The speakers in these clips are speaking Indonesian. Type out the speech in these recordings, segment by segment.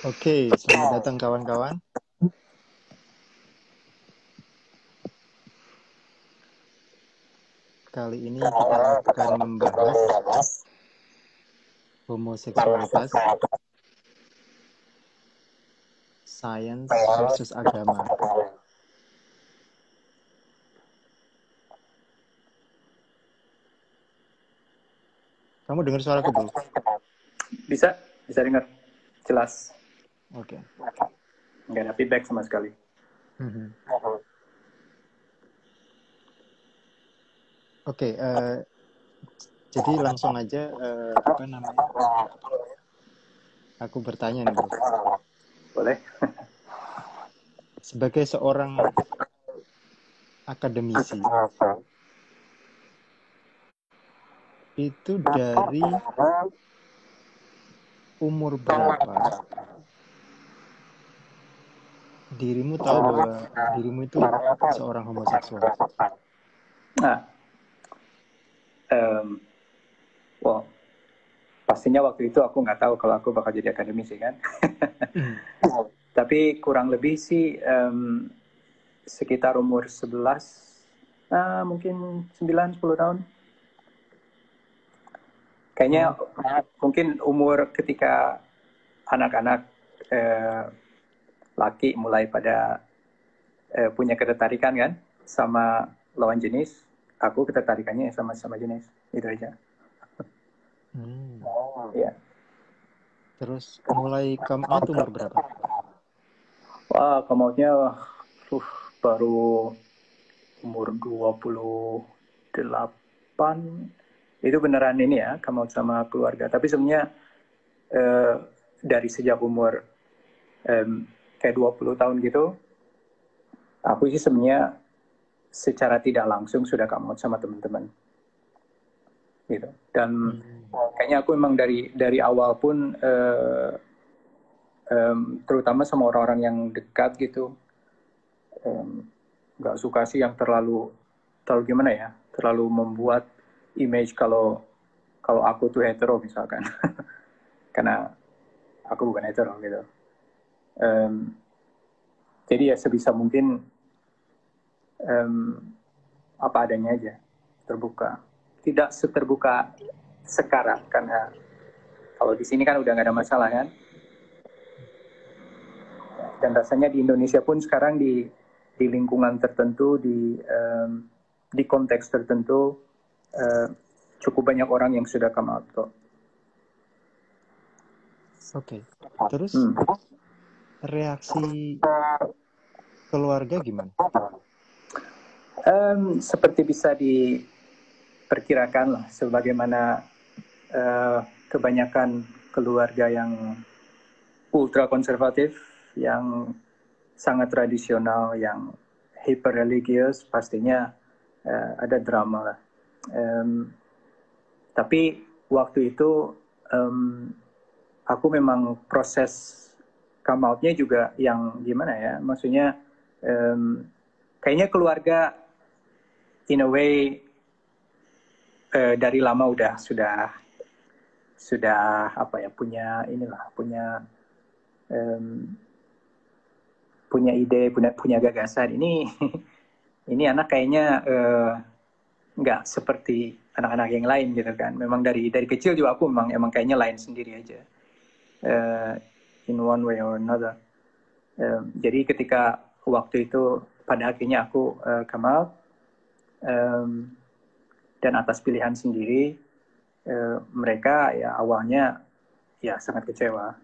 Oke, selamat datang kawan-kawan. Kali ini kita akan membahas homoseksualitas, sains versus agama. Kamu dengar suaraku, bro? Bisa dengar jelas. Oke. Nggak ada feedback sama sekali. Oke, jadi langsung aja apa namanya? Aku bertanya nih, bro. Boleh? Sebagai seorang akademisi, itu dari umur berapa dirimu tahu bahwa dirimu itu seorang homoseksual? Nah, well, pastinya waktu itu aku nggak tahu kalau aku bakal jadi akademisi kan. Tapi kurang lebih sih sekitar umur 11, mungkin 9-10 tahun. Kayaknya mungkin umur ketika anak-anak laki mulai pada punya ketertarikan kan sama lawan jenis, aku ketertarikannya sama jenis, itu aja. Ya. Terus mulai come out umur berapa? Wah, come out-nya baru umur 28. Itu beneran ini ya, come out sama keluarga. Tapi sebenarnya dari sejak umur kayak 20 tahun gitu, aku sih sebenarnya secara tidak langsung sudah come out sama teman-teman. Gitu. Dan kayaknya aku emang dari awal pun terutama sama orang-orang yang dekat gitu, nggak suka sih yang terlalu gimana ya, terlalu membuat image kalau aku tuh hetero misalkan. Karena aku bukan hetero gitu. Jadi ya sebisa mungkin apa adanya aja, terbuka. Tidak seterbuka sekarang karena kalau di sini kan udah nggak ada masalah kan. Dan rasanya di Indonesia pun sekarang di lingkungan tertentu, di konteks tertentu, cukup banyak orang yang sudah come out kok. Oke. Terus reaksi keluarga gimana? Seperti bisa diperkirakan lah, sebagaimana kebanyakan keluarga yang ultra konservatif, yang sangat tradisional, yang hyper religius, pastinya ada drama lah. Tapi waktu itu aku memang proses come out-nya juga yang gimana ya, maksudnya kayaknya keluarga in a way dari lama sudah apa ya, punya punya ide, punya gagasan ini. Ini anak kayaknya nggak seperti anak-anak yang lain gitu kan. Memang dari kecil juga aku emang kayaknya lain sendiri aja, in one way or another. Jadi ketika waktu itu pada akhirnya aku come out, dan atas pilihan sendiri, mereka ya awalnya ya sangat kecewa.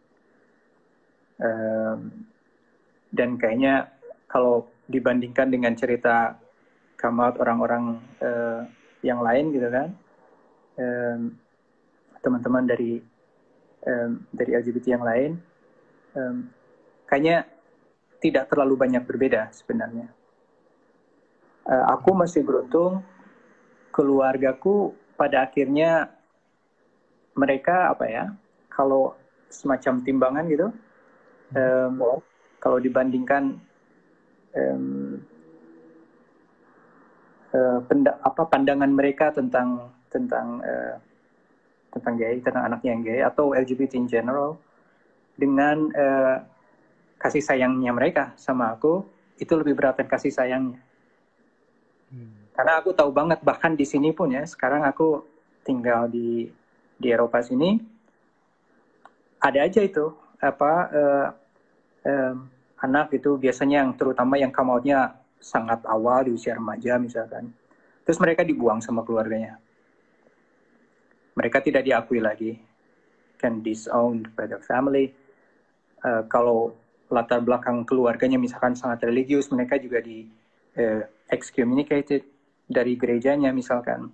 Dan kayaknya kalau dibandingkan dengan cerita come out orang-orang yang lain gitu kan, teman-teman dari LGBT yang lain, kayaknya tidak terlalu banyak berbeda sebenarnya. Aku masih beruntung, keluargaku pada akhirnya mereka apa ya, kalau semacam timbangan gitu, kalau dibandingkan pandangan mereka tentang gay, tentang anaknya yang gay atau LGBT in general, dengan kasih sayangnya mereka sama aku, itu lebih berat dari kasih sayangnya. Karena aku tahu banget, bahkan di sini pun ya, sekarang aku tinggal di Eropa sini, ada aja itu anak itu biasanya yang terutama yang come out-nya sangat awal di usia remaja misalkan, terus mereka dibuang sama keluarganya, mereka tidak diakui lagi, can disowned by the family. Kalau latar belakang keluarganya misalkan sangat religius, mereka juga di excommunicated dari gerejanya misalkan.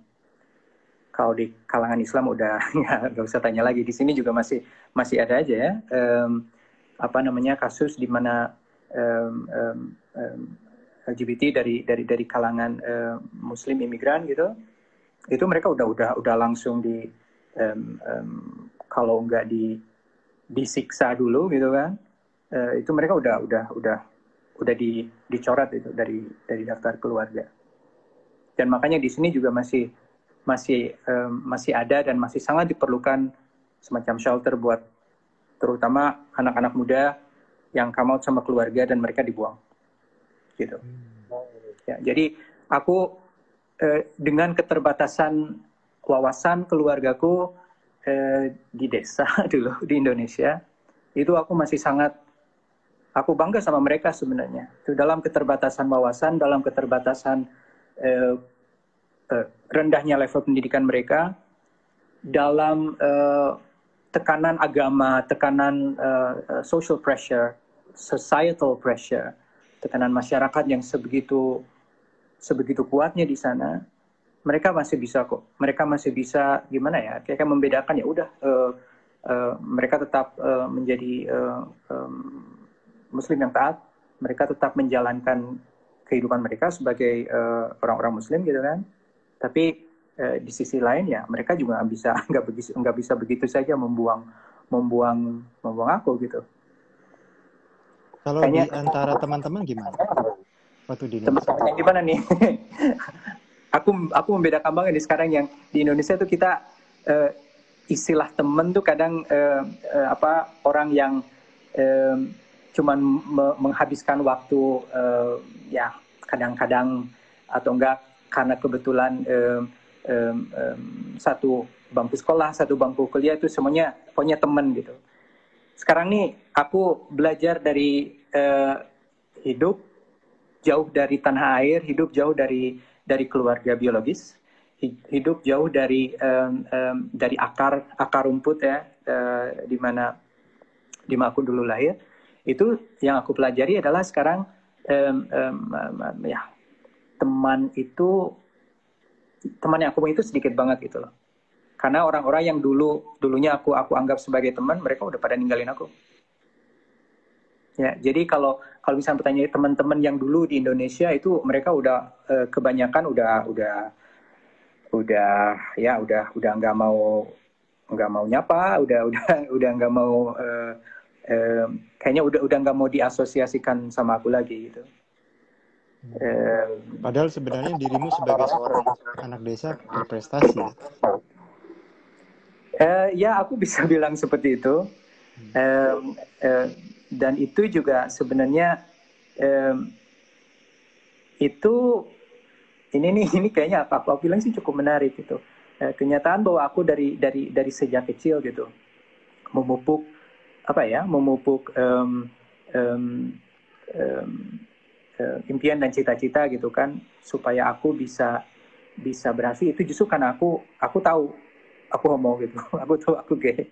Kalau di kalangan Islam udah nggak usah tanya lagi. Di sini juga masih ada aja ya kasus di mana LGBT dari kalangan Muslim imigran gitu, itu mereka udah langsung kalau nggak disiksa dulu gitu kan, itu mereka udah dicoret itu dari daftar keluarga. Dan makanya di sini juga masih ada dan masih sangat diperlukan semacam shelter buat terutama anak-anak muda yang come out sama keluarga dan mereka dibuang gitu. Ya, jadi aku dengan keterbatasan wawasan keluargaku di desa dulu di Indonesia, itu aku bangga sama mereka sebenarnya. Itu dalam keterbatasan wawasan, dalam keterbatasan rendahnya level pendidikan mereka, dalam tekanan agama, tekanan social pressure, societal pressure, tekanan masyarakat yang sebegitu kuatnya di sana, mereka masih bisa kok. Mereka masih bisa gimana ya? Kayak membedakan ya udah mereka tetap menjadi Muslim yang taat. Mereka tetap menjalankan kehidupan mereka sebagai orang-orang Muslim gitu kan. Tapi di sisi lain ya mereka juga nggak bisa begitu saja membuang aku gitu. Kalau di antara teman-teman gimana waktu di Indonesia? Teman-teman yang gimana nih? aku membedakan banget nih sekarang yang di Indonesia tuh kita istilah temen tuh kadang orang yang cuman menghabiskan waktu ya kadang-kadang atau enggak karena kebetulan satu bangku sekolah, satu bangku kuliah itu semuanya pokoknya temen gitu. Sekarang nih aku belajar dari hidup jauh dari tanah air, hidup jauh dari keluarga biologis, hidup jauh dari akar rumput ya, di mana aku dulu lahir. Itu yang aku pelajari adalah sekarang ya teman yang aku punya itu sedikit banget gitu loh. Karena orang-orang yang dulunya aku anggap sebagai teman, mereka udah pada ninggalin aku. Ya, jadi kalau misalnya bertanya teman-teman yang dulu di Indonesia itu mereka udah kebanyakan udah nggak mau nyapa, udah nggak mau kayaknya udah nggak mau diasosiasikan sama aku lagi gitu. Padahal sebenarnya dirimu sebagai seorang anak desa berprestasi ya? Ya aku bisa bilang seperti itu. Dan itu juga sebenarnya ini kayaknya aku bilang sih cukup menarik gitu. Kenyataan bahwa aku dari sejak kecil gitu memupuk impian dan cita-cita gitu kan supaya aku bisa berhasil, itu justru karena aku tahu aku homo gitu. Aku tahu aku gay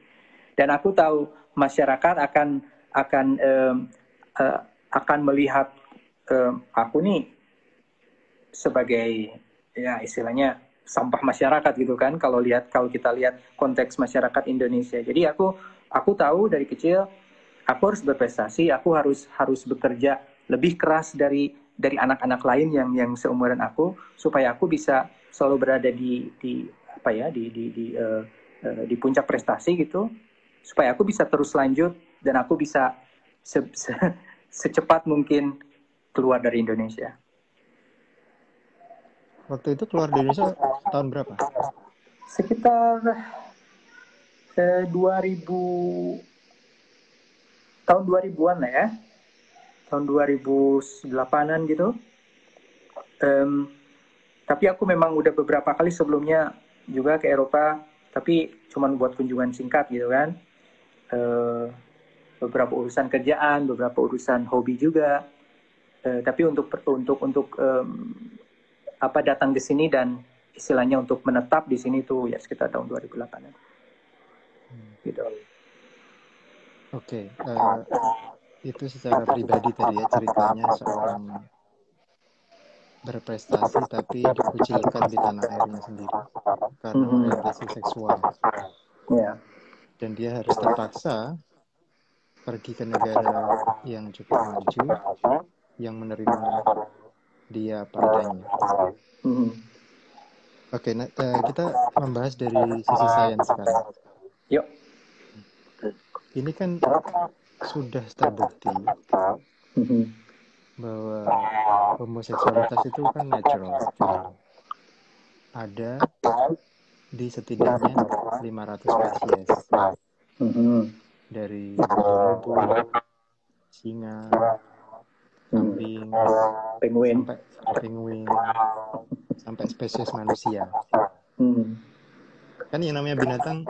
dan aku tahu masyarakat akan melihat aku nih sebagai ya istilahnya sampah masyarakat gitu kan kalau kita lihat konteks masyarakat Indonesia. Jadi aku tahu dari kecil aku harus berprestasi, aku harus bekerja lebih keras dari anak-anak lain yang seumuran aku supaya aku bisa selalu berada di puncak prestasi gitu, supaya aku bisa terus lanjut dan aku bisa secepat mungkin keluar dari Indonesia. Waktu itu keluar dari Indonesia tahun berapa? Sekitar 2000 tahun 2000-an lah ya, tahun 2008-an gitu. Tapi aku memang udah beberapa kali sebelumnya juga ke Eropa, tapi cuman buat kunjungan singkat gitu kan. Beberapa urusan kerjaan, beberapa urusan hobi juga. Tapi untuk datang ke sini dan istilahnya untuk menetap di sini tuh ya sekitar tahun 2008-an. Gitu. Oke, itu secara pribadi tadi ya ceritanya seorang berprestasi tapi dikucilkan di tanah airnya sendiri karena orientasi seksual. Yeah. Dan dia harus terpaksa pergi ke negara yang cukup maju, yang menerima dia apa adanya. Oke, kita membahas dari sisi sains sekarang. Yuk. Ini kan sudah terbukti bahwa homoseksualitas itu kan natural. Ada di setidaknya 500 spesies. Dari bubu, singa, kambing, penguin, sampai spesies manusia. Kan yang namanya binatang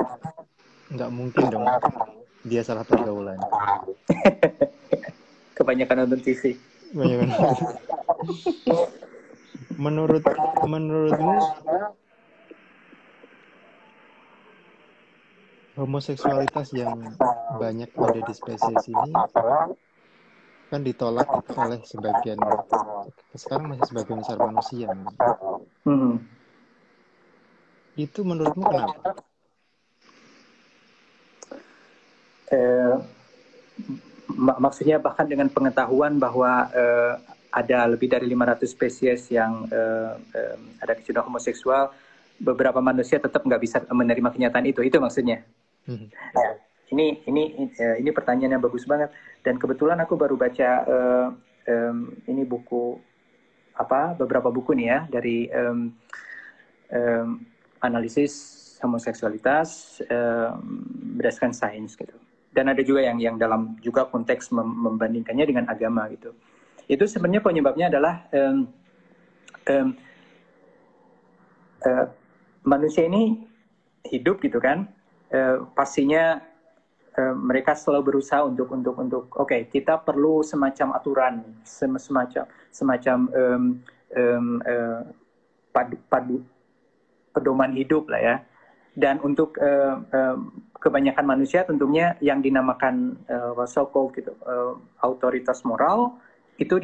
nggak mungkin dong dia salah pergaulan. Kebanyakan nonton TV. Menurutmu homoseksualitas yang banyak ada di spesies ini kan ditolak oleh sebagian, sekarang masih sebagian besar manusia. Itu menurutmu kenapa? Maksudnya bahkan dengan pengetahuan bahwa ada lebih dari 500 spesies yang ada kecenderungan homoseksual, beberapa manusia tetap nggak bisa menerima kenyataan itu maksudnya. Ini pertanyaan yang bagus banget, dan kebetulan aku baru baca ini buku beberapa buku nih ya dari analisis homoseksualitas berdasarkan sains gitu. Dan ada juga yang dalam juga konteks membandingkannya dengan agama gitu. Itu sebenarnya penyebabnya adalah manusia ini hidup gitu kan, pastinya mereka selalu berusaha untuk oke, kita perlu semacam aturan, semacam pedoman hidup lah ya. Dan untuk kebanyakan manusia tentunya yang dinamakan so-called gitu, autoritas moral itu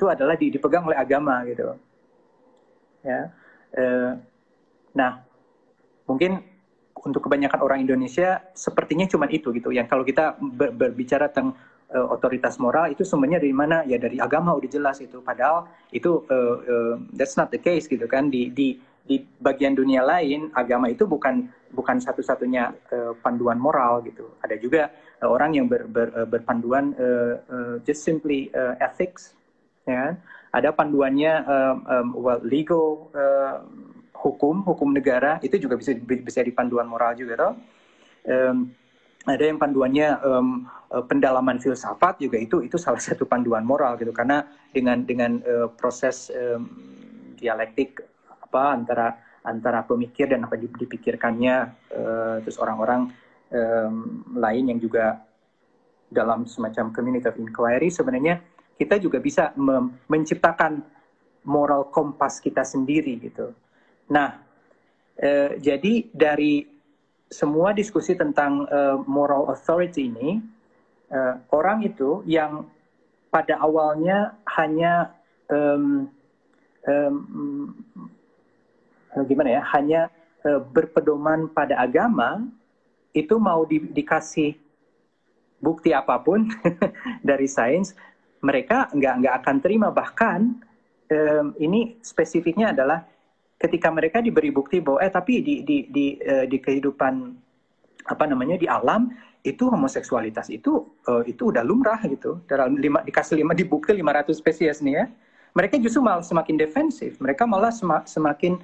adalah dipegang oleh agama gitu. Ya. Nah, mungkin untuk kebanyakan orang Indonesia sepertinya cuma itu gitu. Yang kalau kita berbicara tentang otoritas moral itu sumbernya dari mana? Ya dari agama udah jelas itu. Padahal itu that's not the case gitu kan. Di bagian dunia lain, agama itu bukan satu-satunya panduan moral gitu. Ada juga orang yang berpanduan just simply ethics, ya. Ada panduannya legal, hukum negara, itu juga bisa dipanduan moral juga toh. Ada yang panduannya pendalaman filsafat juga, itu salah satu panduan moral gitu, karena dengan proses dialektik antara pemikir dan apa dipikirkannya, terus orang-orang lain yang juga dalam semacam community of inquiry, sebenarnya kita juga bisa menciptakan moral kompas kita sendiri gitu. Nah, jadi dari semua diskusi tentang moral authority ini, orang itu yang pada awalnya hanya hanya berpedoman pada agama, itu mau dikasih bukti apapun dari sains, mereka nggak akan terima. Bahkan ini spesifiknya adalah ketika mereka diberi bukti bahwa tapi di kehidupan di alam itu homoseksualitas itu udah lumrah gitu. Dikasih dibukti 500 spesies nih ya, mereka justru malah semakin defensif. Mereka malah semakin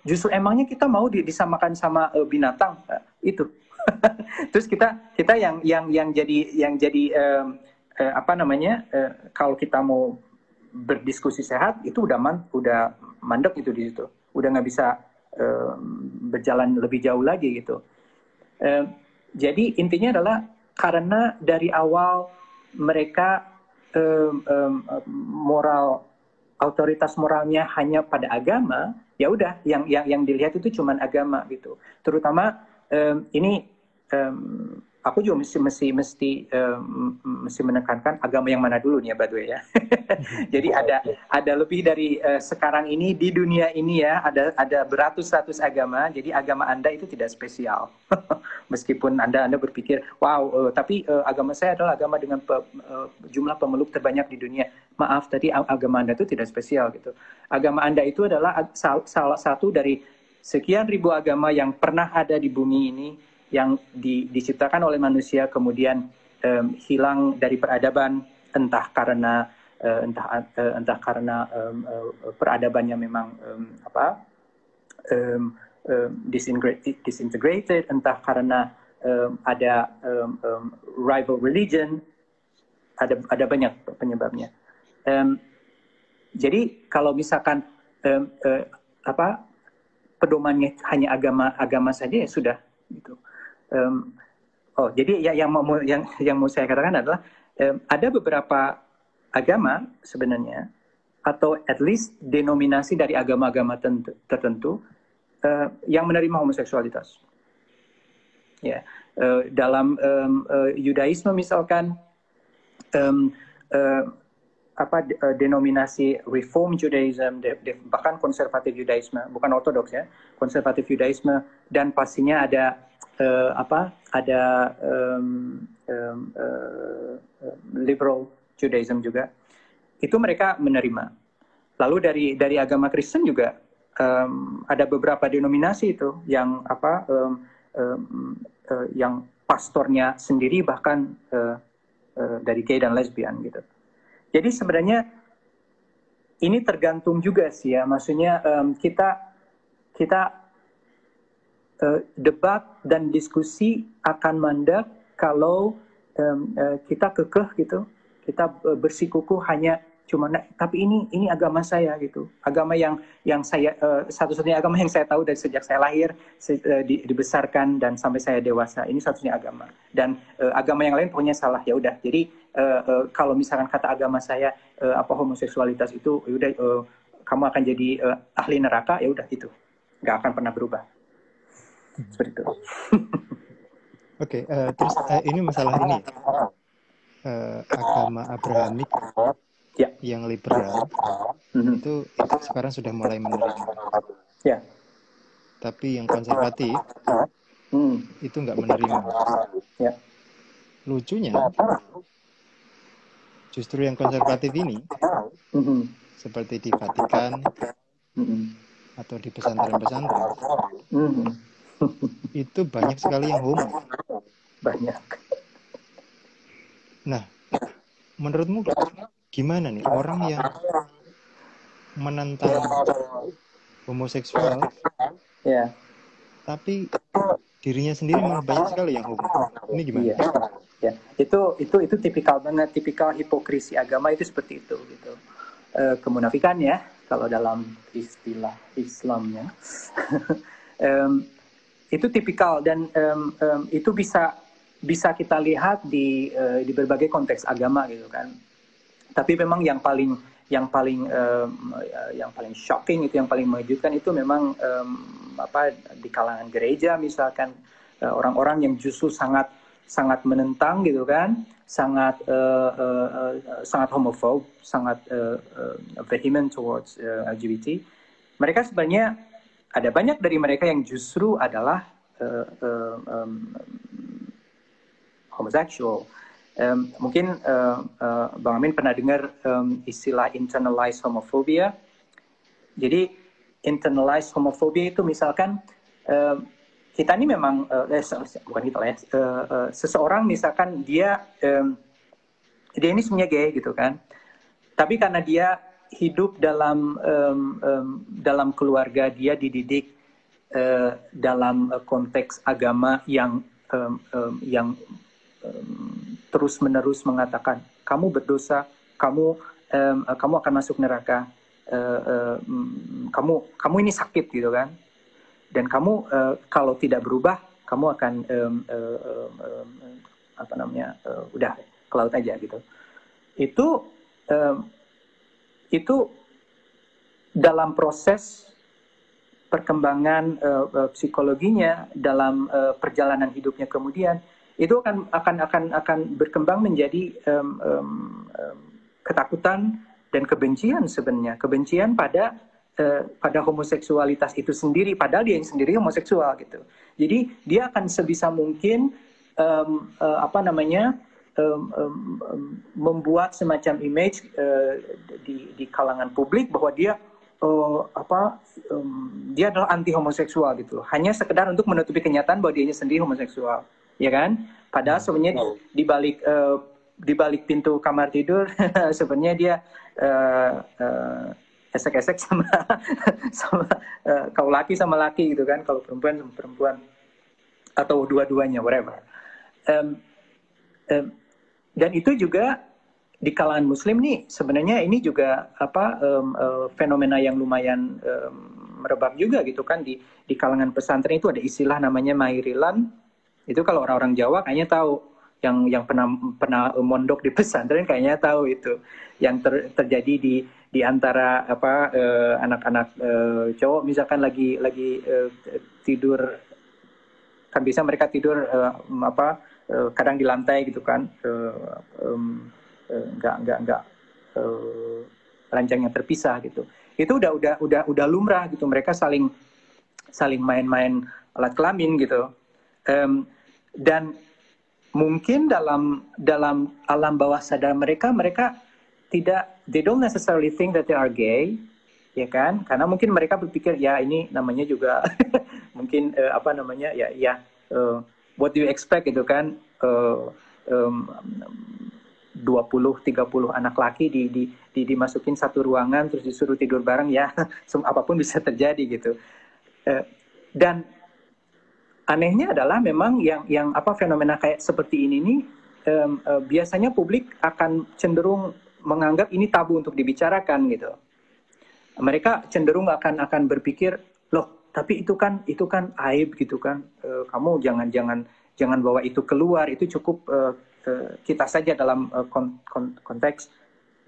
justru emangnya kita mau disamakan sama binatang itu. Terus kita yang jadi apa namanya, kalau kita mau berdiskusi sehat itu udah mandek itu di situ, udah nggak bisa berjalan lebih jauh lagi gitu. Jadi intinya adalah karena dari awal mereka otoritas moralnya hanya pada agama, ya udah yang dilihat itu cuma agama gitu. Terutama ini aku juga mesti menekankan agama yang mana dulu nih ya, by the way ya. Jadi ada lebih dari sekarang ini di dunia ini ya, ada beratus-ratus agama. Jadi agama Anda itu tidak spesial. Meskipun Anda berpikir, wow, tapi agama saya adalah agama dengan jumlah pemeluk terbanyak di dunia. Maaf, tadi agama Anda itu tidak spesial gitu. Agama Anda itu adalah salah satu dari sekian ribu agama yang pernah ada di bumi ini, yang diciptakan oleh manusia kemudian hilang dari peradaban, entah karena peradabannya memang disintegrated, entah karena ada rival religion, ada banyak penyebabnya. Jadi kalau misalkan pedomannya hanya agama saja ya sudah gitu. Jadi yang mau saya katakan adalah ada beberapa agama sebenarnya, atau at least denominasi dari agama-agama tertentu yang menerima homoseksualitas. Ya, dalam Yudaisme misalkan, denominasi Reform Judaism, bahkan konservatif Judaisme, bukan ortodoks ya, konservatif Judaisme, dan pastinya ada liberal Judaism juga. Itu mereka menerima. Lalu dari agama Kristen juga ada beberapa denominasi itu yang yang pastornya sendiri bahkan dari gay dan lesbian gitu. Jadi sebenarnya ini tergantung juga sih ya, maksudnya kita debat dan diskusi akan mandek kalau kita kekeh gitu, kita bersikukuh hanya cuma tapi ini agama saya gitu, agama yang saya satu-satunya agama yang saya tahu dari sejak saya lahir, dibesarkan dan sampai saya dewasa, ini satunya agama, dan agama yang lain pokoknya salah, ya udah. Jadi kalau misalkan kata agama saya homoseksualitas itu ya udah, kamu akan jadi ahli neraka, ya udah, itu nggak akan pernah berubah. Seperti itu. Oke, terus ini masalah ini agama Abrahamik ya, yang liberal itu sekarang sudah mulai menerima. Ya. Tapi yang konservatif itu nggak menerima. Ya. Lucunya, justru yang konservatif ini, seperti di Vatikan atau di pesantren-pesantren, itu banyak sekali yang homo. Banyak. Nah, menurutmu gimana nih orang yang menentang homoseksual, ya, tapi dirinya sendiri malah banyak sekali yang homo? Ini gimana? Iya. Ya, itu tipikal banget, tipikal hipokrisi agama itu seperti itu gitu. Kemunafikan ya, kalau dalam istilah Islamnya. Itu tipikal, dan itu bisa kita lihat di berbagai konteks agama gitu kan. Tapi memang yang paling shocking itu, yang paling mengejutkan itu memang di kalangan gereja misalkan, orang-orang yang justru sangat menentang gitu kan, sangat homophobe, sangat vehement towards LGBT. Mereka sebenarnya ada banyak dari mereka yang justru adalah homoseksual. Mungkin Bang Amin pernah dengar istilah internalized homophobia. Jadi internalized homophobia itu misalkan kita ini memang bukan kita lah ya, seseorang misalkan dia ini sebenarnya gay gitu kan, tapi karena dia hidup dalam keluarga, dia dididik dalam konteks agama yang yang terus-menerus mengatakan kamu berdosa, kamu akan masuk neraka, kamu ini sakit gitu kan, dan kamu kalau tidak berubah kamu akan udah ke laut aja gitu. Itu dalam proses perkembangan psikologinya, dalam perjalanan hidupnya kemudian, itu akan berkembang menjadi ketakutan dan kebencian sebenarnya, kebencian pada homoseksualitas itu sendiri, padahal dia yang sendiri homoseksual gitu. Jadi dia akan sebisa mungkin membuat semacam image di kalangan publik bahwa dia dia adalah anti homoseksual gitu, hanya sekedar untuk menutupi kenyataan bahwa dia sendiri homoseksual, ya kan? Padahal sebenarnya di balik pintu kamar tidur sebenarnya dia esek-esek sama kalau laki sama laki gitu kan, kalau perempuan sama perempuan, atau dua-duanya, whatever. Dan itu juga di kalangan Muslim nih sebenarnya ini juga fenomena yang lumayan merebak juga gitu kan, di kalangan pesantren itu ada istilah namanya mairilan. Itu kalau orang-orang Jawa kayaknya tahu, yang pernah mondok di pesantren kayaknya tahu itu yang terjadi di antara anak-anak cowok misalkan lagi tidur, kan bisa mereka tidur kadang di lantai gitu kan, nggak ranjangnya terpisah gitu. Itu udah lumrah gitu, mereka saling main-main alat kelamin gitu. Dan mungkin dalam alam bawah sadar mereka tidak, they don't necessarily think that they are gay, ya kan? Karena mungkin mereka berpikir ya ini namanya juga mungkin what do you expect gitu kan, 20-30 anak laki dimasukin satu ruangan terus disuruh tidur bareng, ya apapun bisa terjadi gitu. Dan anehnya adalah memang yang fenomena kayak seperti ini nih biasanya publik akan cenderung menganggap ini tabu untuk dibicarakan gitu. Mereka cenderung akan berpikir, loh tapi itu kan aib gitu kan, kamu jangan bawa itu keluar, itu cukup kita saja dalam konteks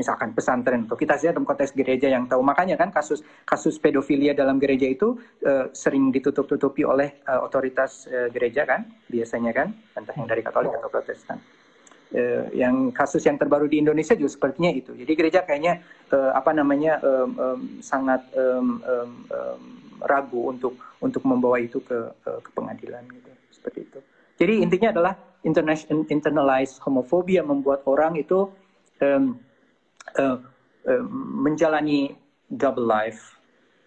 misalkan pesantren, atau kita saja dalam konteks gereja yang tahu. Makanya kan kasus pedofilia dalam gereja itu sering ditutup-tutupi oleh otoritas gereja kan, biasanya kan, entah yang dari Katolik atau Protestan. Yang kasus yang terbaru di Indonesia juga sepertinya itu. Jadi gereja kayaknya sangat ragu untuk membawa itu ke pengadilan gitu, seperti itu. Jadi intinya adalah internalized homophobia membuat orang itu menjalani double life,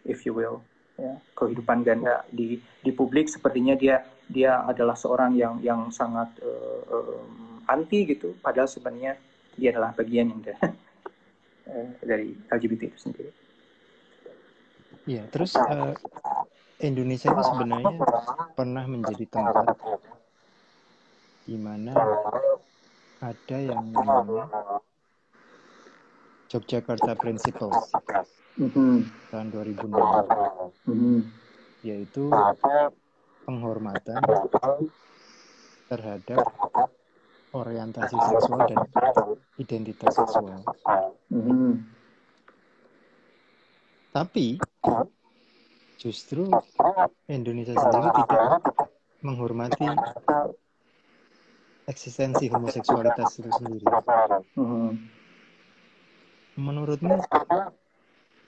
if you will, ya, kehidupan ganda di publik. Sepertinya dia adalah seorang yang sangat anti gitu, padahal sebenarnya dia adalah bagian yang dari LGBT itu sendiri. Iya, terus Indonesia ini sebenarnya pernah menjadi tempat di mana ada yang namanya Yogyakarta Principles tahun 2006, yaitu penghormatan terhadap orientasi seksual dan identitas seksual. Tapi justru Indonesia sendiri tidak menghormati eksistensi homoseksualitas itu sendiri. Menurutmu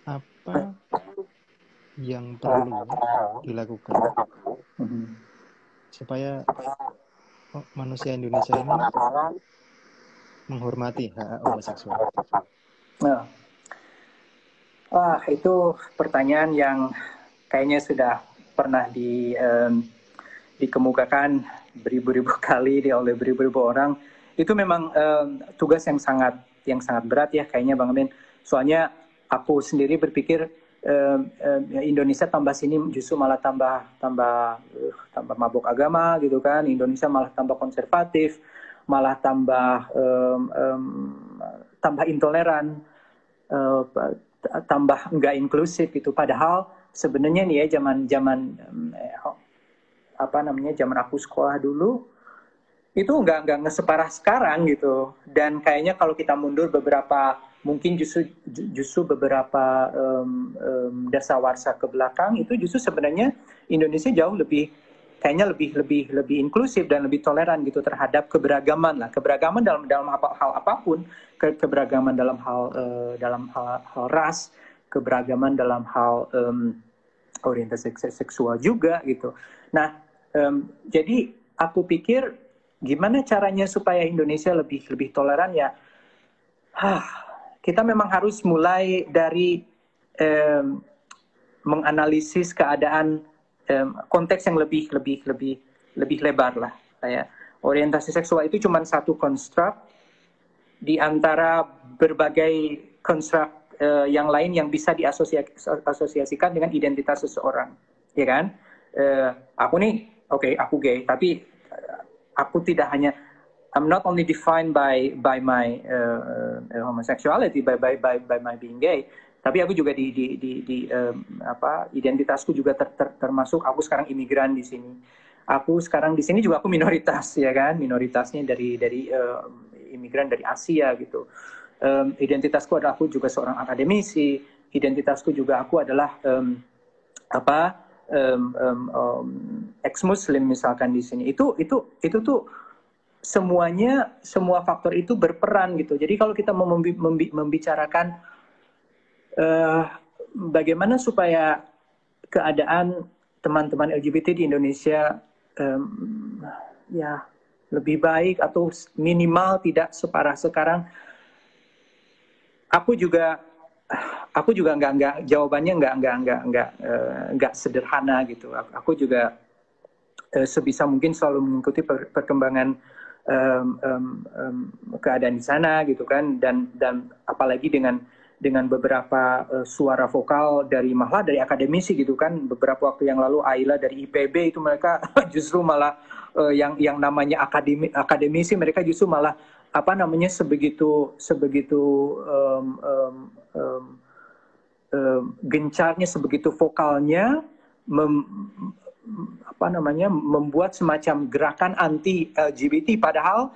apa yang perlu dilakukan supaya manusia Indonesia ini menghormati hak homoseksual? Itu pertanyaan yang kayaknya sudah pernah dikemukakan beribu-ribu kali oleh beribu-ribu orang. Itu memang tugas yang sangat berat ya kayaknya Bang Amin. Soalnya aku sendiri berpikir Indonesia tambah sini justru malah tambah mabuk agama gitu kan. Indonesia malah tambah konservatif, malah tambah intoleran, tambah nggak inklusif gitu. Padahal sebenarnya nih ya zaman zaman aku sekolah dulu itu nggak separah sekarang gitu. Dan kayaknya kalau kita mundur mungkin justru beberapa dasawarsa ke belakang, itu justru sebenarnya Indonesia jauh kayaknya lebih inklusif dan lebih toleran gitu terhadap keberagaman dalam hal apapun, keberagaman dalam hal ras, keberagaman dalam hal orientasi seksual juga gitu. Nah, jadi aku pikir gimana caranya supaya Indonesia lebih toleran ya? Kita memang harus mulai dari menganalisis keadaan konteks yang lebih lebar lah. Kayak orientasi seksual itu cuma satu konstruk di antara berbagai konstruk yang lain yang bisa diasosiasikan dengan identitas seseorang, ya kan? Aku nih, aku gay, tapi aku tidak hanya I'm not only defined by my homosexuality, by my being gay, tapi aku juga identitasku juga termasuk. Aku sekarang imigran di sini. Aku sekarang di sini juga aku minoritas, ya kan? Minoritasnya dari imigran dari Asia gitu. Identitasku adalah aku juga seorang akademisi. Identitasku juga aku adalah ex-Muslim misalkan di sini. Itu tuh semua faktor itu berperan gitu. Jadi kalau kita mau membicarakan bagaimana supaya keadaan teman-teman LGBT di Indonesia ya lebih baik atau minimal tidak separah sekarang, aku juga nggak jawabannya nggak sederhana gitu. Aku juga sebisa mungkin selalu mengikuti perkembangan keadaan di sana gitu kan, dan apalagi dengan beberapa suara vokal dari akademisi gitu kan. Beberapa waktu yang lalu Ayla dari IPB itu mereka justru malah yang namanya akademisi, mereka justru malah sebegitu gencarnya, sebegitu vokalnya membuat semacam gerakan anti LGBT, padahal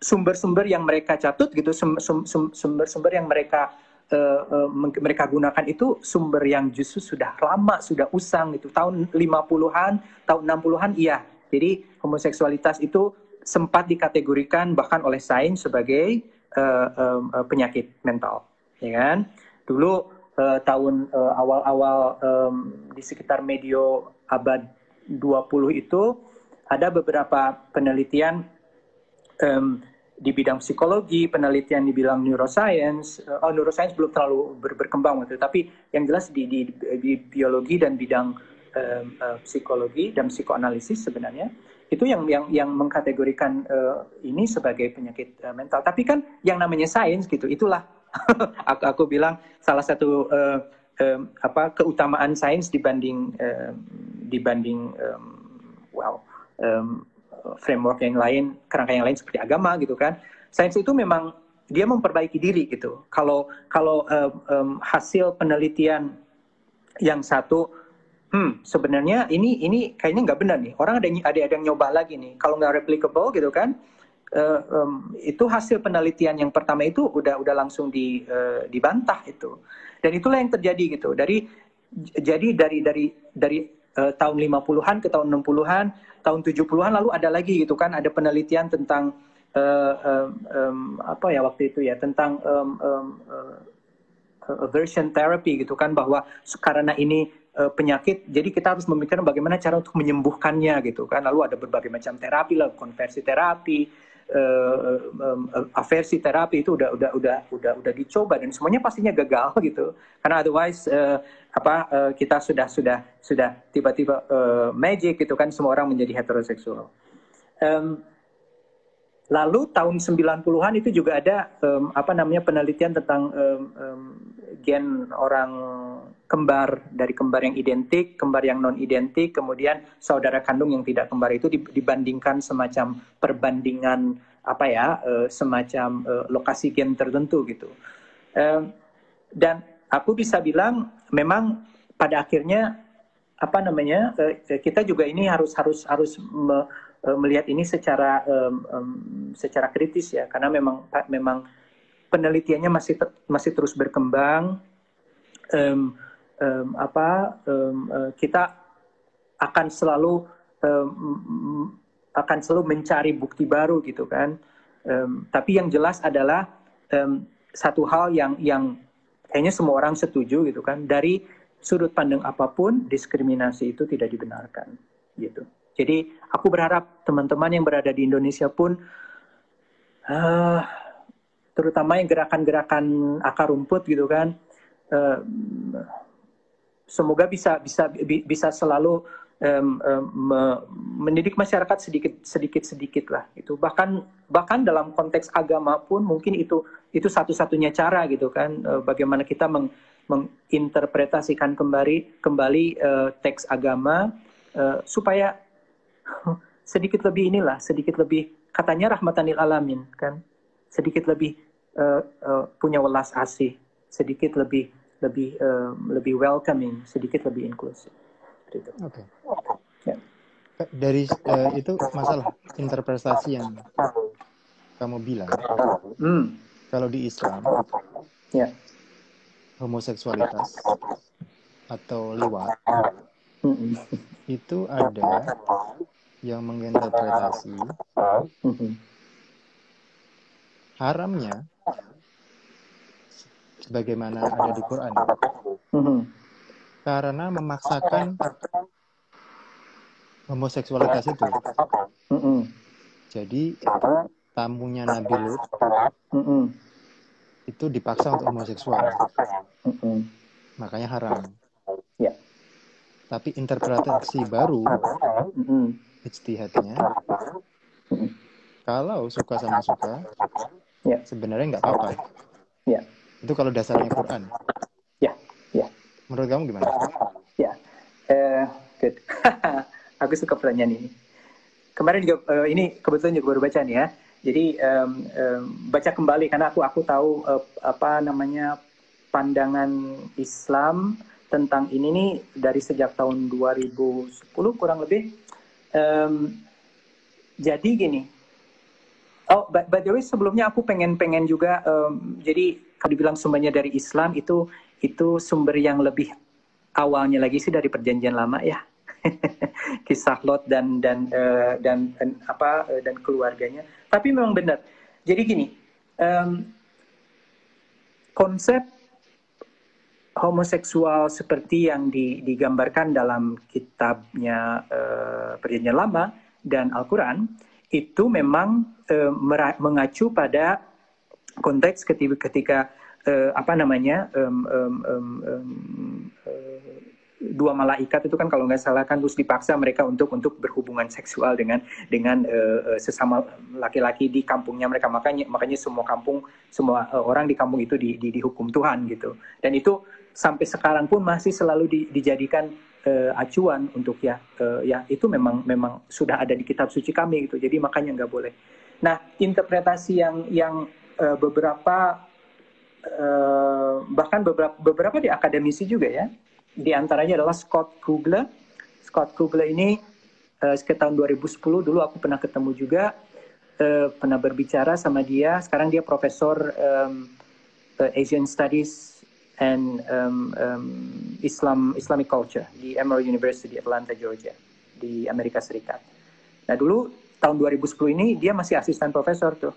sumber-sumber yang mereka catut gitu, sumber-sumber yang mereka gunakan itu sumber yang justru sudah lama, sudah usang gitu, tahun 50-an, tahun 60-an. Iya, jadi homoseksualitas itu sempat dikategorikan bahkan oleh sains sebagai penyakit mental, ya kan? Dulu tahun awal-awal di sekitar medio abad 20 itu ada beberapa penelitian di bidang psikologi, penelitian di bidang neuroscience. Neuroscience belum terlalu berkembang waktu itu, tapi yang jelas di biologi dan bidang psikologi dan psikoanalisis sebenarnya itu yang mengkategorikan ini sebagai penyakit mental. Tapi kan yang namanya sains gitu, itulah aku bilang salah satu keutamaan sains dibanding framework yang lain, kerangka yang lain seperti agama gitu kan. Sains itu memang dia memperbaiki diri gitu. Kalau hasil penelitian yang satu sebenarnya ini kayaknya nggak benar nih, orang ada yang nyoba lagi nih, kalau nggak replicable gitu kan, itu hasil penelitian yang pertama itu udah langsung dibantah itu. Dan itulah yang terjadi gitu. Dari tahun 50-an ke tahun 60-an, tahun 70-an lalu ada lagi gitu kan, ada penelitian tentang waktu itu ya, tentang aversion therapy gitu kan, bahwa karena ini penyakit, jadi kita harus memikirkan bagaimana cara untuk menyembuhkannya gitu kan. Lalu ada berbagai macam terapi lah, konversi terapi, aversi terapi, itu udah dicoba dan semuanya pastinya gagal gitu. Karena otherwise kita sudah tiba-tiba magic gitu kan, semua orang menjadi heteroseksual. Lalu tahun 90-an itu juga ada penelitian tentang gen orang kembar, dari kembar yang identik, kembar yang non identik, kemudian saudara kandung yang tidak kembar itu dibandingkan semacam perbandingan semacam lokasi gen tertentu gitu. Dan aku bisa bilang memang pada akhirnya kita juga ini harus melihat ini secara kritis ya, karena memang penelitiannya masih terus berkembang. Kita akan selalu mencari bukti baru gitu kan. Tapi yang jelas adalah satu hal yang kayaknya semua orang setuju gitu kan, dari sudut pandang apapun diskriminasi itu tidak dibenarkan gitu. Jadi aku berharap teman-teman yang berada di Indonesia pun, terutama yang gerakan-gerakan akar rumput gitu kan, semoga bisa selalu mendidik masyarakat sedikit lah. Itu bahkan dalam konteks agama pun mungkin itu satu-satunya cara gitu kan, bagaimana kita menginterpretasikan kembali teks agama supaya sedikit lebih katanya rahmatan lil alamin kan, sedikit lebih punya welas asih, sedikit lebih welcoming, sedikit lebih inklusif. Gitu. Oke. Ya. Dari itu masalah interpretasi yang kamu bilang, kalau di Islam, ya, homoseksualitas atau liwat itu ada yang menginterpretasi haramnya sebagaimana ada di Quran, karena memaksakan homoseksualitas itu. Jadi tamunya Nabi Lut itu dipaksa untuk homoseksual, makanya haram. Ya. Tapi interpretasi baru, ijtihadnya, kalau suka sama suka, ya, sebenarnya nggak apa-apa. Ya. Itu kalau dasarnya Quran. Ya. Menurut kamu gimana? Ya, good. Aku suka pertanyaan ini. Kemarin juga ini kebetulan juga baru baca nih ya. Jadi baca kembali karena aku tahu pandangan Islam tentang ini nih dari sejak tahun 2010 kurang lebih. Jadi gini. Oh, by the way sebelumnya aku pengen juga. Jadi kalau dibilang sumbernya dari Islam itu sumber yang lebih awalnya lagi sih dari Perjanjian Lama ya. Kisah Lot dan keluarganya. Tapi memang benar. Jadi gini, konsep homoseksual seperti yang digambarkan dalam kitabnya Perjanjian Lama dan Al-Quran itu memang mengacu pada konteks ketika dua malaikat itu kan kalau nggak salah kan terus dipaksa mereka untuk berhubungan seksual dengan sesama laki-laki di kampungnya mereka, makanya semua orang di kampung itu dihukum Tuhan gitu. Dan itu sampai sekarang pun masih selalu dijadikan acuan untuk ya itu memang sudah ada di kitab suci kami gitu, jadi makanya nggak boleh. Nah, interpretasi yang beberapa bahkan beberapa di akademisi juga ya, di antaranya adalah Scott Kugler. Scott Kugler ini sekitar tahun 2010 dulu aku pernah ketemu juga, pernah berbicara sama dia. Sekarang dia profesor Asian Studies and Islamic Culture di Emory University, Atlanta, Georgia, di Amerika Serikat. Nah dulu tahun 2010 ini dia masih asisten profesor tuh.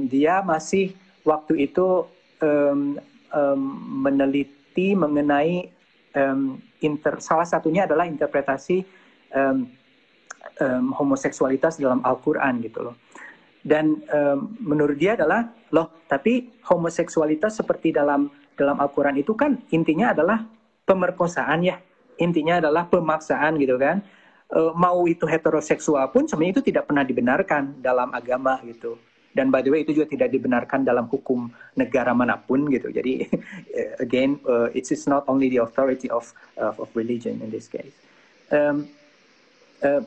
Dia masih waktu itu meneliti mengenai salah satunya adalah interpretasi homoseksualitas dalam Al-Quran gitu loh. Dan menurut dia adalah tapi homoseksualitas seperti dalam Al-Quran itu kan intinya adalah pemerkosaan ya, intinya adalah pemaksaan gitu kan. mau itu heteroseksual pun sebenarnya itu tidak pernah dibenarkan dalam agama gitu. Dan by the way itu juga tidak dibenarkan dalam hukum negara manapun gitu. Jadi again, it is not only the authority of religion in this case.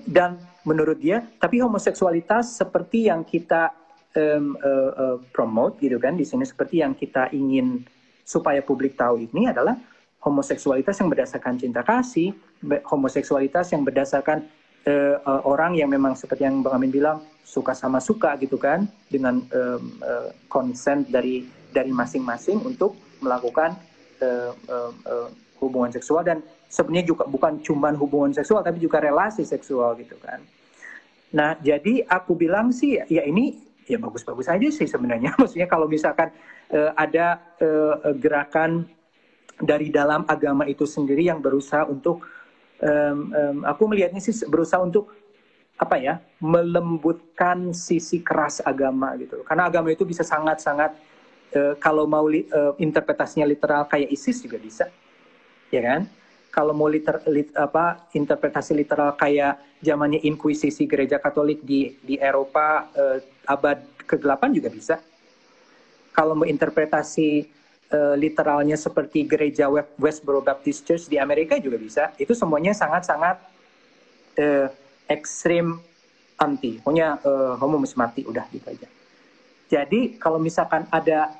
Dan menurut dia, tapi homoseksualitas seperti yang kita promote gitu kan di sini, seperti yang kita ingin supaya publik tahu ini adalah homoseksualitas yang berdasarkan cinta kasih, homoseksualitas yang berdasarkan orang yang memang seperti yang Bang Amin bilang suka sama suka gitu kan, dengan consent dari masing-masing untuk melakukan hubungan seksual, dan sebenarnya juga bukan cuma hubungan seksual tapi juga relasi seksual gitu kan. Nah jadi aku bilang sih ya ini ya bagus-bagus aja sih sebenarnya. Maksudnya kalau misalkan ada gerakan dari dalam agama itu sendiri yang berusaha untuk aku melihatnya sih berusaha untuk apa ya, melembutkan sisi keras agama gitu. Karena agama itu bisa sangat-sangat kalau mau interpretasinya literal kayak ISIS juga bisa, ya kan? Kalau mau interpretasi literal kayak zamannya Inkuisisi Gereja Katolik di Eropa abad ke-8 juga bisa. Kalau mau interpretasi literalnya seperti gereja Westboro Baptist Church di Amerika juga bisa. Itu semuanya sangat-sangat ekstrim anti. Pokoknya homo mesti mati, udah gitu aja. Jadi kalau misalkan ada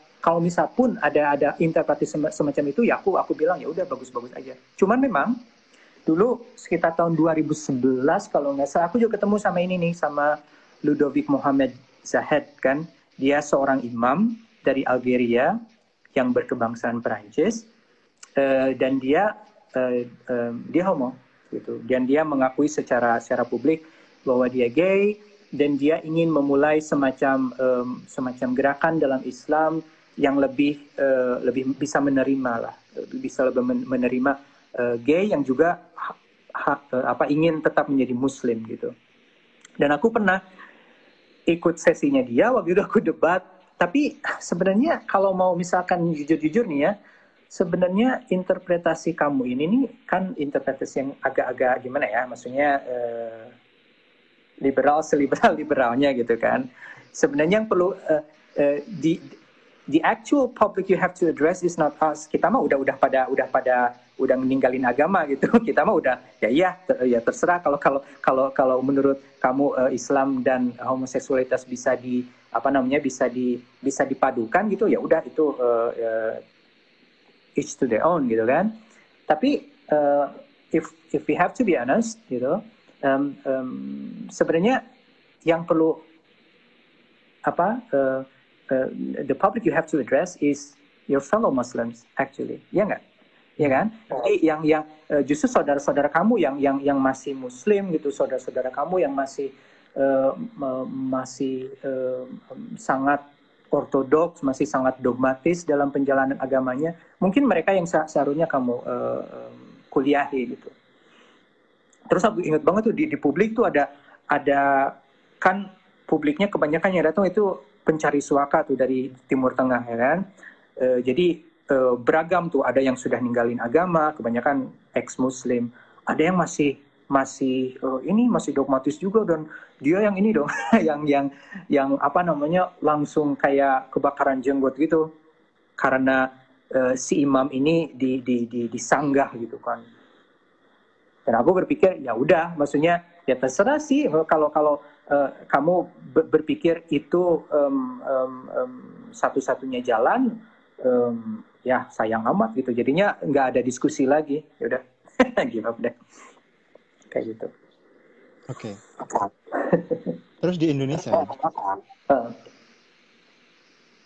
interpretasi semacam itu, ya aku bilang ya udah bagus-bagus aja. Cuman memang dulu sekitar tahun 2011 kalau nggak salah, aku juga ketemu sama ini nih, sama Ludovic Mohamed Zahed kan. Dia seorang imam dari Algeria yang berkebangsaan Perancis, dan dia homo gitu. Dan dia mengakui secara publik bahwa dia gay, dan dia ingin memulai semacam gerakan dalam Islam yang lebih bisa menerima lah, bisa lebih menerima gay yang juga ingin tetap menjadi Muslim gitu. Dan aku pernah ikut sesinya dia, waktu itu aku debat. Tapi sebenarnya kalau mau misalkan jujur-jujur nih ya, sebenarnya interpretasi kamu ini nih kan interpretasi yang agak-agak gimana ya, maksudnya liberalnya gitu kan. Sebenarnya yang perlu the actual public you have to address is not us. Kita mah udah meninggalin agama gitu. Kita mah udah ya terserah kalau menurut kamu Islam dan homoseksualitas bisa dipadukan gitu, ya udah itu each to their own gitu kan. Tapi if we have to be honest gitu, sebenarnya yang perlu the public you have to address is your fellow Muslims actually, ya nggak? Ya kan? Jadi yang justru saudara-saudara kamu yang masih Muslim gitu, saudara-saudara kamu yang masih sangat ortodoks, masih sangat dogmatis dalam penjalanan agamanya, mungkin mereka yang seharusnya kamu kuliahi gitu. Terus aku ingat banget tuh di publik tuh ada kan publiknya kebanyakan yang datang itu pencari suaka tuh dari Timur Tengah ya kan. Jadi beragam tuh, ada yang sudah ninggalin agama, kebanyakan ex-Muslim, ada yang masih dogmatis juga, dan dia yang ini dong yang langsung kayak kebakaran jenggot gitu karena si imam ini disanggah gitu kan. Dan aku berpikir ya udah, maksudnya ya terserah sih kalau kamu berpikir itu satu-satunya jalan, ya sayang amat gitu. Jadinya nggak ada diskusi lagi, ya udah give up deh kayak gitu. Oke. Terus di Indonesia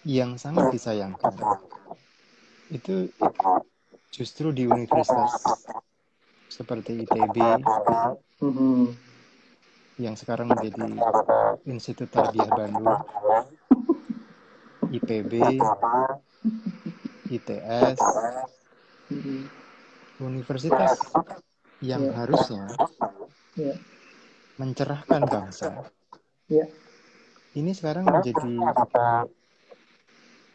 yang sangat disayangkan itu justru di universitas seperti ITB yang sekarang menjadi Institut Tarbiyah Bandung, IPB, ITS, universitas yang harusnya mencerahkan bangsa, ini sekarang menjadi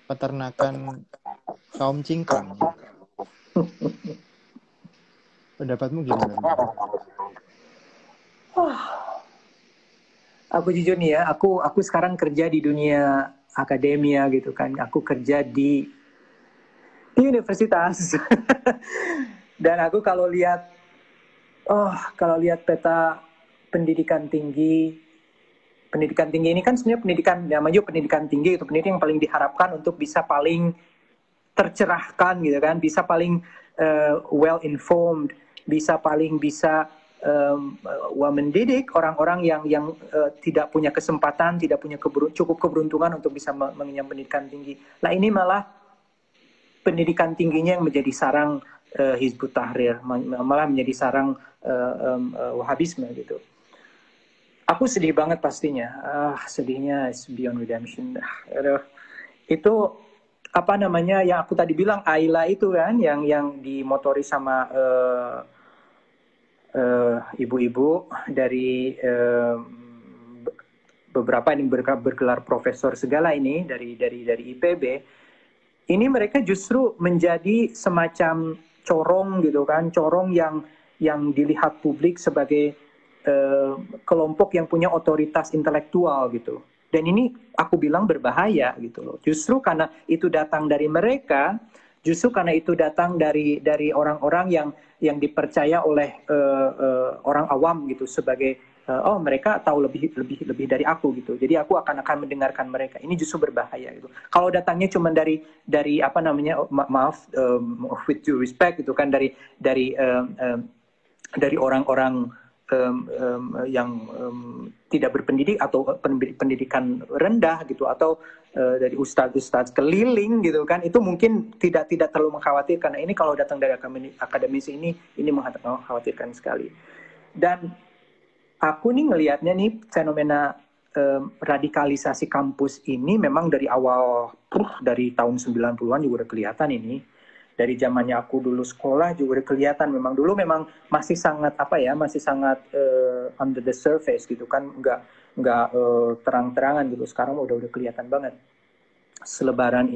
peternakan kaum cingkrang. Pendapatmu gimana? Aku jujur nih ya, aku sekarang kerja di dunia akademia gitu kan. Aku kerja di universitas. Dan aku kalau lihat peta pendidikan tinggi ini kan sebenarnya pendidikan, namanya pendidikan tinggi itu pendidikan yang paling diharapkan untuk bisa paling tercerahkan gitu kan, bisa paling well informed, bisa mendidik orang-orang yang tidak punya kesempatan, tidak punya cukup keberuntungan untuk bisa mengenyam pendidikan tinggi. Nah ini malah pendidikan tingginya yang menjadi sarang Hizbut Tahrir, malah menjadi sarang Wahhabisme gitu. Aku sedih banget pastinya. Sedihnya is beyond redemption. Itu apa namanya yang aku tadi bilang, Ayla itu kan yang dimotori sama ibu-ibu dari beberapa yang bergelar profesor segala ini dari IPB. Ini mereka justru menjadi semacam corong gitu kan, corong yang dilihat publik sebagai kelompok yang punya otoritas intelektual gitu. Dan ini aku bilang berbahaya gitu loh. Justru karena itu datang dari mereka, justru karena itu datang dari orang-orang yang dipercaya oleh orang awam gitu sebagai mereka tahu lebih dari aku gitu. Jadi aku akan mendengarkan mereka. Ini justru berbahaya gitu. Kalau datangnya cuma dari apa namanya, maaf, with due respect gitu kan, dari orang-orang yang tidak berpendidik atau pendidikan rendah gitu, atau dari ustadz keliling gitu kan, itu mungkin tidak terlalu mengkhawatirkan. Karena ini kalau datang dari akademisi ini mengkhawatirkan sekali. Dan aku nih ngelihatnya nih fenomena radikalisasi kampus ini memang dari awal, dari tahun 90-an juga udah kelihatan ini. Dari zamannya aku dulu sekolah juga udah kelihatan. Dulu memang masih sangat under the surface gitu kan, nggak terang-terangan gitu. Sekarang udah kelihatan banget. Selebaran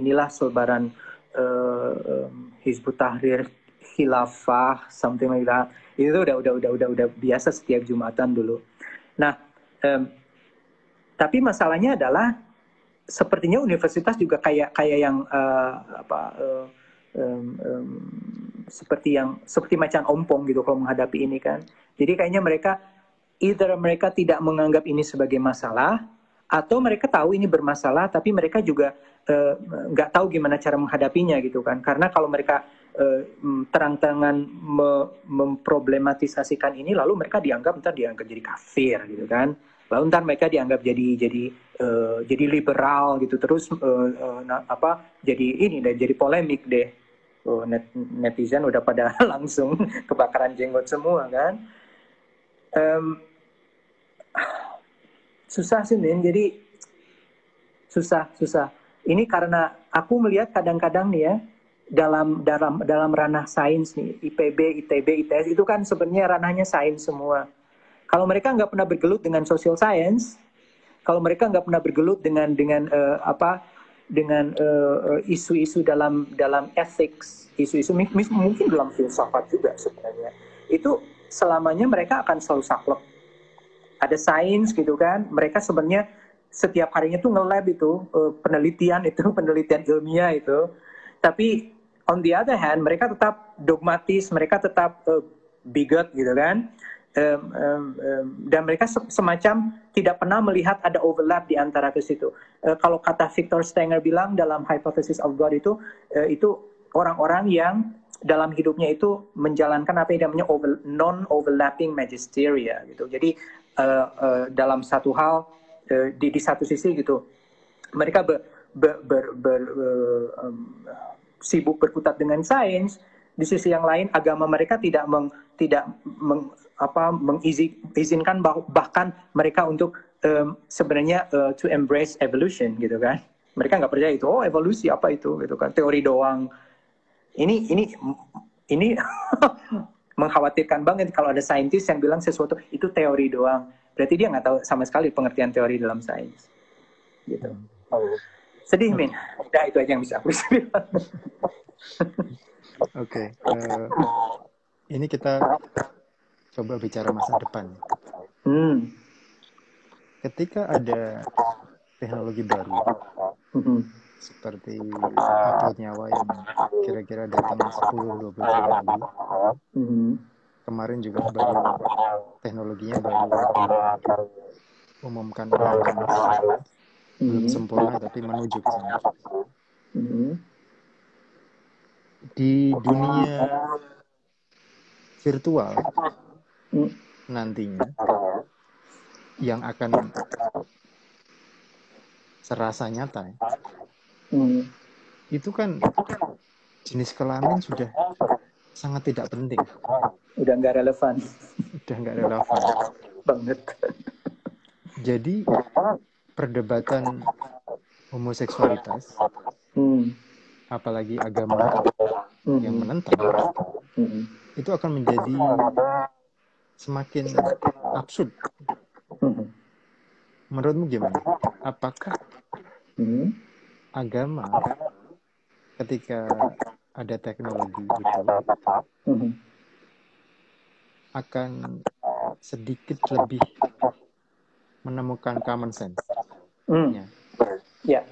Hizbut Tahrir, Khilafah, something like that. Itu udah biasa setiap Jumatan dulu. Nah, tapi masalahnya adalah sepertinya universitas juga kayak yang seperti macan ompong gitu kalau menghadapi ini kan. Jadi kayaknya mereka tidak menganggap ini sebagai masalah, atau mereka tahu ini bermasalah tapi mereka juga nggak tahu gimana cara menghadapinya gitu kan. Karena kalau mereka terang-terangan memproblematisasikan ini, lalu mereka dianggap jadi kafir gitu kan. Lalu ntar mereka dianggap jadi liberal gitu, terus jadi polemik deh. Netizen udah pada langsung kebakaran jenggot semua kan. Susah sih Min, jadi susah. Ini karena aku melihat kadang-kadang nih ya, dalam ranah sains nih, IPB, ITB, ITS itu kan sebenarnya ranahnya sains semua. Kalau mereka nggak pernah bergelut dengan social science, kalau mereka nggak pernah bergelut dengan isu-isu dalam ethics, isu-isu mungkin dalam filsafat juga sebenarnya, itu selamanya mereka akan selalu saklek. Ada sains gitu kan, mereka sebenarnya setiap harinya tuh nge-lab itu, penelitian ilmiah itu, tapi on the other hand mereka tetap dogmatis, mereka tetap bigot gitu kan. Dan mereka semacam tidak pernah melihat ada overlap di antara ke situ. Kalau kata Victor Stenger bilang dalam Hypothesis of God itu orang-orang yang dalam hidupnya itu menjalankan apa yang namanya non-overlapping magisteria gitu. Jadi dalam satu hal, di satu sisi gitu, mereka sibuk berkutat dengan sains. Di sisi yang lain, agama mereka tidak mengizinkan bahkan mereka untuk sebenarnya to embrace evolution gitu kan. Mereka nggak percaya itu. Evolusi apa itu gitu kan, teori doang. Ini mengkhawatirkan banget kalau ada saintis yang bilang sesuatu itu teori doang. Berarti dia nggak tahu sama sekali pengertian teori dalam sains gitu. Sedih Min. Udah itu aja yang bisa aku bilang. Oke. Ini kita coba bicara masa depan. Ketika ada teknologi baru, seperti upload nyawa yang kira-kira datang 10-20 tahun lagi, kemarin juga baru teknologinya baru diumumkan Elon Musk, belum sempurna tapi menuju ke sana. Di dunia virtual nantinya yang akan serasa nyata, itu kan jenis kelamin sudah sangat tidak penting. Udah nggak relevan. Udah nggak relevan banget. Jadi perdebatan homoseksualitas, apalagi agama yang menentang, itu akan menjadi semakin absurd. Menurutmu gimana? Apakah agama ketika ada teknologi itu akan sedikit lebih menemukan common sense? Ya,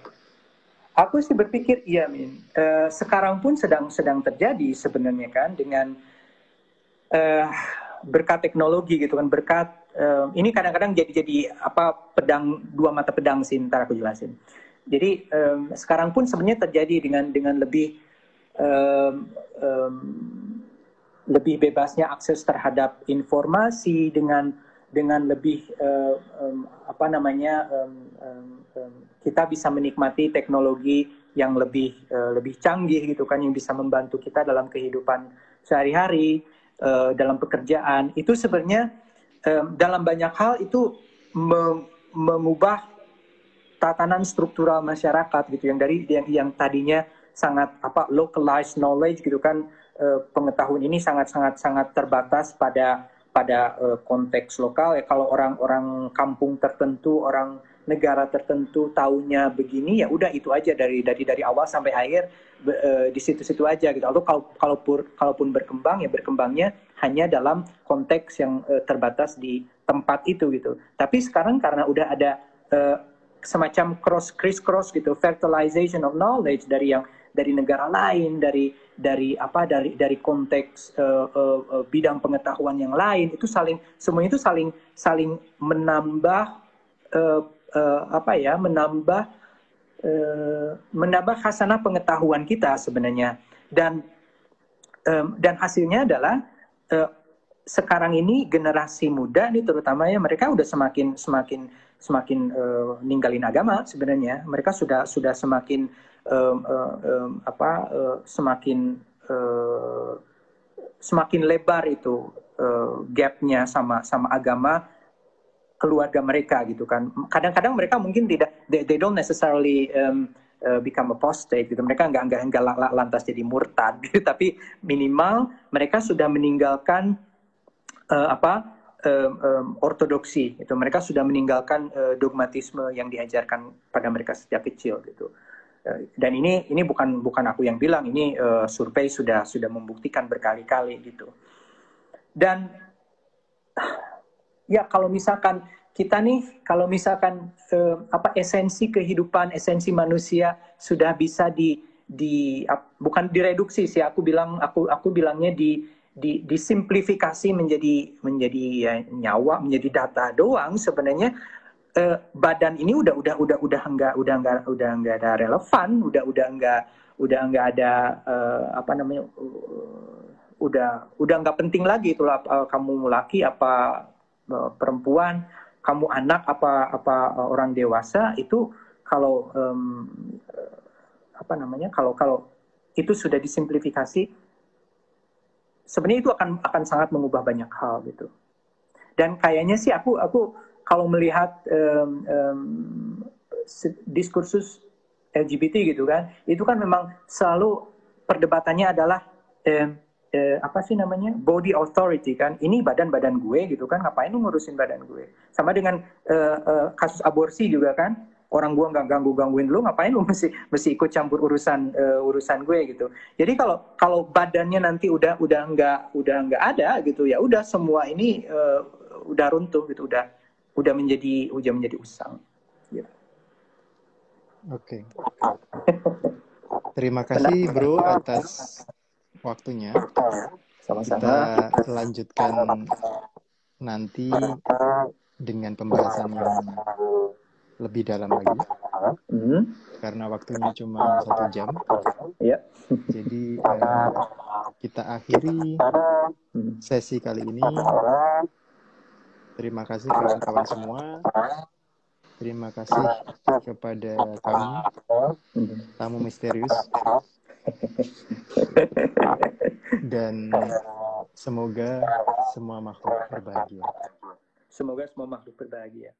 aku sih berpikir iya, Min. Sekarang pun sedang terjadi sebenarnya kan dengan berkat teknologi gitu kan, berkat ini kadang-kadang jadi apa dua mata pedang sih, ntar aku jelasin. Jadi sekarang pun sebenarnya terjadi dengan lebih lebih bebasnya akses terhadap informasi, dengan lebih kita bisa menikmati teknologi yang lebih canggih gitu kan, yang bisa membantu kita dalam kehidupan sehari-hari, dalam pekerjaan. Itu sebenarnya dalam banyak hal itu mengubah tatanan struktural masyarakat gitu, yang tadinya sangat localized knowledge gitu kan, pengetahuan ini sangat terbatas pada konteks lokal ya. Kalau orang kampung tertentu, orang negara tertentu taunya begini, ya udah itu aja dari awal sampai akhir di situ-situ aja gitu. Lalu kalaupun berkembang, ya berkembangnya hanya dalam konteks yang terbatas di tempat itu gitu. Tapi sekarang karena udah ada semacam criss-cross gitu, fertilization of knowledge dari negara lain, dari konteks bidang pengetahuan yang lain, itu semuanya itu saling menambah menambah khasanah pengetahuan kita sebenarnya, dan hasilnya adalah sekarang ini generasi muda ini terutama ya, mereka udah semakin ninggalin agama sebenarnya. Mereka sudah semakin semakin lebar itu gapnya sama agama keluarga mereka gitu kan. Kadang-kadang mereka mungkin tidak, they don't necessarily become apostate gitu. Mereka nggak lantas jadi murtad gitu, tapi minimal mereka sudah meninggalkan ortodoksi itu. Mereka sudah meninggalkan dogmatisme yang diajarkan pada mereka sejak kecil gitu. Dan ini bukan aku yang bilang, ini survei sudah membuktikan berkali-kali gitu. Dan ya kalau misalkan kita nih, esensi kehidupan, esensi manusia sudah bisa bukan direduksi sih, aku bilangnya disimplifikasi menjadi ya, nyawa, menjadi data doang. Sebenarnya badan ini udah enggak ada relevan, udah enggak ada udah enggak penting lagi itulah, kamu laki apa perempuan, kamu anak apa orang dewasa. Itu kalau kalau itu sudah disimplifikasi, sebenarnya itu akan sangat mengubah banyak hal gitu. Dan kayaknya sih aku kalau melihat diskursus LGBT gitu kan, itu kan memang selalu perdebatannya adalah body authority kan. Ini badan gue gitu kan, ngapain lu ngurusin badan gue. Sama dengan kasus aborsi juga kan. orang gue nggak gangguin lu, ngapain lu mesti ikut campur urusan gue gitu. Jadi kalau badannya nanti udah nggak ada gitu, ya udah semua ini udah runtuh gitu, udah menjadi usang gitu. Oke. Terima kasih bro atas waktunya. Sama-sama. Kita lanjutkan nanti dengan pembahasan yang lebih dalam lagi. Karena waktunya cuma 1 jam. Ya. Jadi kita akhiri sesi kali ini. Terima kasih kawan-kawan semua. Terima kasih kepada kamu, tamu misterius. Dan semoga semua makhluk berbahagia. Semoga semua makhluk berbahagia.